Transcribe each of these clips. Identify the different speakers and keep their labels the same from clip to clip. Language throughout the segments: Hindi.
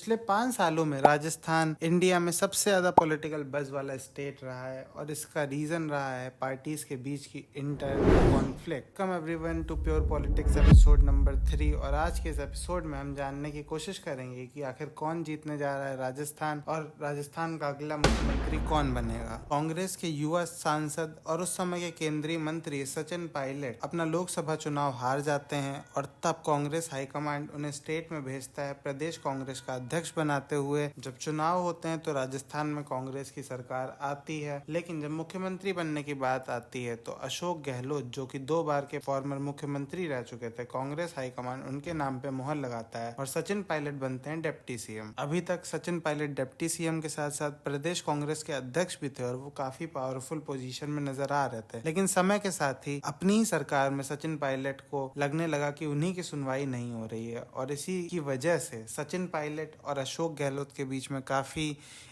Speaker 1: पिछले 5 सालों में राजस्थान इंडिया में सबसे ज्यादा पॉलिटिकल बज वाला स्टेट रहा है और इसका रीजन रहा है पार्टीज के बीच की internal conflict. Come everyone to pure politics episode number 3। और आज के इस एपिसोड में हम जानने की कोशिश करेंगे कि आखिर कौन जीतने जा रहा है राजस्थान और राजस्थान का अगला मुख्यमंत्री कौन बनेगा। कांग्रेस के युवा सांसद और उस समय के केंद्रीय मंत्री सचिन पायलट अपना लोकसभा चुनाव हार जाते हैं और तब कांग्रेस हाईकमांड उन्हें स्टेट में भेजता है प्रदेश कांग्रेस का अध्यक्ष बनाते हुए। जब चुनाव होते हैं तो राजस्थान में कांग्रेस की सरकार आती है, लेकिन जब मुख्यमंत्री बनने की बात आती है तो अशोक गहलोत, जो कि 2 बार के फॉर्मर मुख्यमंत्री रह चुके थे, कांग्रेस हाईकमान उनके नाम पे मुहर लगाता है और सचिन पायलट बनते हैं डिप्टी सीएम। अभी तक सचिन पायलट डिप्टी सीएम के साथ साथ प्रदेश कांग्रेस के अध्यक्ष भी थे और वो काफी पावरफुल पोजीशन में नजर आ रहे थे, लेकिन समय के साथ ही अपनी ही सरकार में सचिन पायलट को लगने लगा कि उन्हीं की सुनवाई नहीं हो रही है और इसी की वजह से सचिन पायलट और अशोक गहलोत के बीच में काफ़ी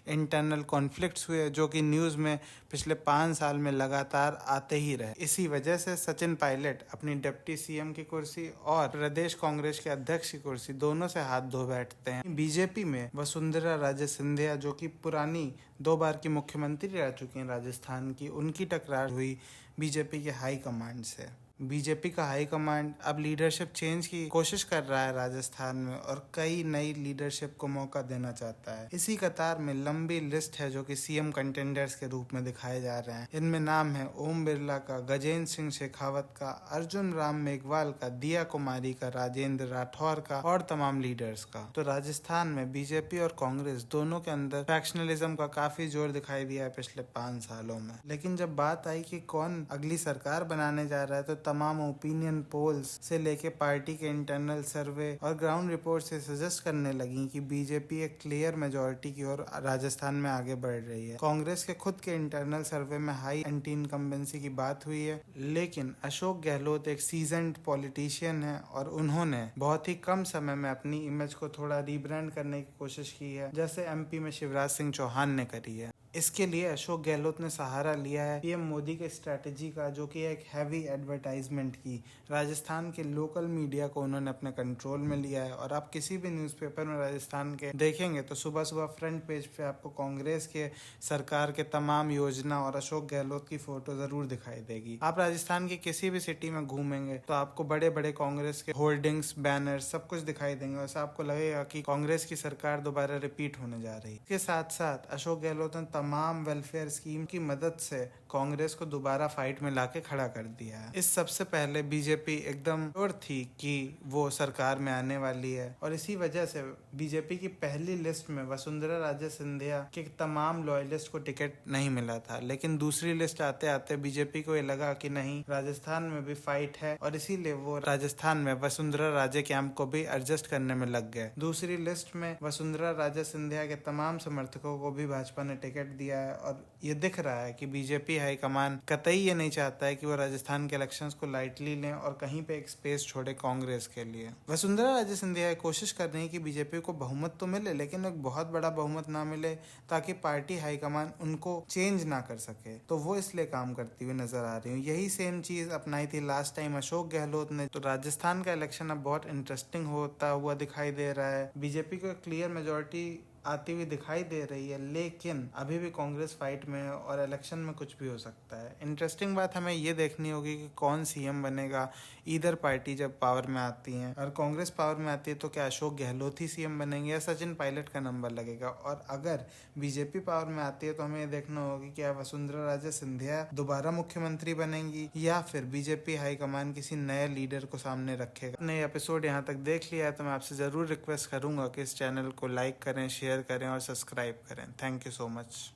Speaker 1: इंटरनल कॉन्फ्लिक्ट्स हुए, जो कि न्यूज़ में पिछले 5 साल में लगातार आते ही रहे। इसी वजह से सचिन पायलट अपनी डिप्टी सीएम की कुर्सी और प्रदेश कांग्रेस के अध्यक्ष की कुर्सी दोनों से हाथ धो बैठते हैं। बीजेपी में वसुंधरा राजे सिंधिया, जो कि पुरानी 2 बार की मुख्यमंत्री रह चुकी हैं राजस्थान की, उनकी टकरार हुई बीजेपी के हाई कमांड से। बीजेपी का हाई कमांड अब लीडरशिप चेंज की कोशिश कर रहा है राजस्थान में और कई नई लीडरशिप को मौका देना चाहता है। इसी कतार में लंबी लिस्ट है जो कि सीएम कंटेंडर्स के रूप में दिखाए जा रहे हैं। इनमें नाम है ओम बिरला का, गजेंद्र सिंह शेखावत का, अर्जुन राम मेघवाल का, दिया कुमारी का, राजेंद्र राठौर का और तमाम लीडर्स का। तो राजस्थान में बीजेपी और कांग्रेस दोनों के अंदर फैक्शनलिज्म का काफी जोर दिखाई दिया है पिछले 5 सालों में। लेकिन जब बात आई कि कौन अगली सरकार बनाने जा रहा है तो तमाम ओपिनियन पोल्स से लेके पार्टी के इंटरनल सर्वे और ग्राउंड रिपोर्ट से सजेस्ट करने लगी कि बीजेपी एक क्लियर मेजोरिटी की ओर राजस्थान में आगे बढ़ रही है। कांग्रेस के खुद के इंटरनल सर्वे में हाई एंटी इनकम्बेंसी की बात हुई है, लेकिन अशोक गहलोत एक सीजन्ड पॉलिटिशियन है और उन्होंने बहुत ही कम समय में अपनी इमेज को थोड़ा रीब्रांड करने की कोशिश की है, जैसे एमपी में शिवराज सिंह चौहान ने करी है। इसके लिए अशोक गहलोत ने सहारा लिया है पीएम मोदी के स्ट्रेटेजी का, जो कि एक हैवी एडवर्टाइजमेंट की। राजस्थान के लोकल मीडिया को उन्होंने अपने कंट्रोल में लिया है और आप किसी भी न्यूज़पेपर में राजस्थान के देखेंगे तो सुबह सुबह फ्रंट पेज पे आपको कांग्रेस के सरकार के तमाम योजना और अशोक गहलोत की फोटो जरूर दिखाई देगी। आप राजस्थान की किसी भी सिटी में घूमेंगे तो आपको बड़े बड़े कांग्रेस के होर्डिंग्स, बैनर सब कुछ दिखाई देंगे और आपको लगेगा कि कांग्रेस की सरकार दोबारा रिपीट होने जा रही है। इसके साथ साथ अशोक गहलोत ने तमाम वेलफेयर स्कीम की मदद से कांग्रेस को दोबारा फाइट में लाके खड़ा कर दिया है। इस सबसे पहले बीजेपी एकदम श्योर थी कि वो सरकार में आने वाली है और इसी वजह से बीजेपी की पहली लिस्ट में वसुंधरा राजे सिंधिया के तमाम लॉयलिस्ट को टिकट नहीं मिला था, लेकिन दूसरी लिस्ट आते आते बीजेपी को ये लगा कि नहीं, राजस्थान में भी फाइट है और इसीलिए वो राजस्थान में वसुंधरा राजे कैंप को भी एडजस्ट करने में लग गए। दूसरी लिस्ट में वसुंधरा राजे सिंधिया के तमाम समर्थकों को भी भाजपा ने टिकट दिया है और ये दिख रहा है कि बीजेपी हाईकमान कतई ये नहीं चाहता है कि वो राजस्थान के इलेक्शंस को लाइटली लें और कहीं पे एक स्पेस छोड़े कांग्रेस के लिए। वसुंधरा राजे सिंधिया कोशिश कर रही है कि बीजेपी को बहुमत तो मिले, लेकिन एक बहुत बड़ा बहुमत ना मिले ताकि पार्टी हाईकमान उनको चेंज ना कर सके, तो वो इसलिए काम करती हुई नजर आ रही हूँ। यही सेम चीज अपनाई थी लास्ट टाइम अशोक गहलोत ने। तो राजस्थान का इलेक्शन अब बहुत इंटरेस्टिंग होता हुआ दिखाई दे रहा है। बीजेपी को क्लियर मेजोरिटी आती हुई दिखाई दे रही है, लेकिन अभी भी कांग्रेस फाइट में है और इलेक्शन में कुछ भी हो सकता है। इंटरेस्टिंग बात हमें ये देखनी होगी कि कौन सीएम बनेगा। ईदर पार्टी जब पावर में आती है और कांग्रेस पावर में आती है तो क्या अशोक गहलोत ही सीएम बनेंगे या सचिन पायलट का नंबर लगेगा, और अगर बीजेपी पावर में आती है तो हमें ये देखना होगा कि क्या वसुंधरा राजे सिंधिया दोबारा मुख्यमंत्री बनेंगी या फिर बीजेपी हाईकमान किसी नए लीडर को सामने रखेगा। नए एपिसोड यहाँ तक देख लिया है तो मैं आपसे जरूर रिक्वेस्ट करूंगा कि इस चैनल को लाइक करें, शेयर करें और सब्सक्राइब करें। Thank you so much.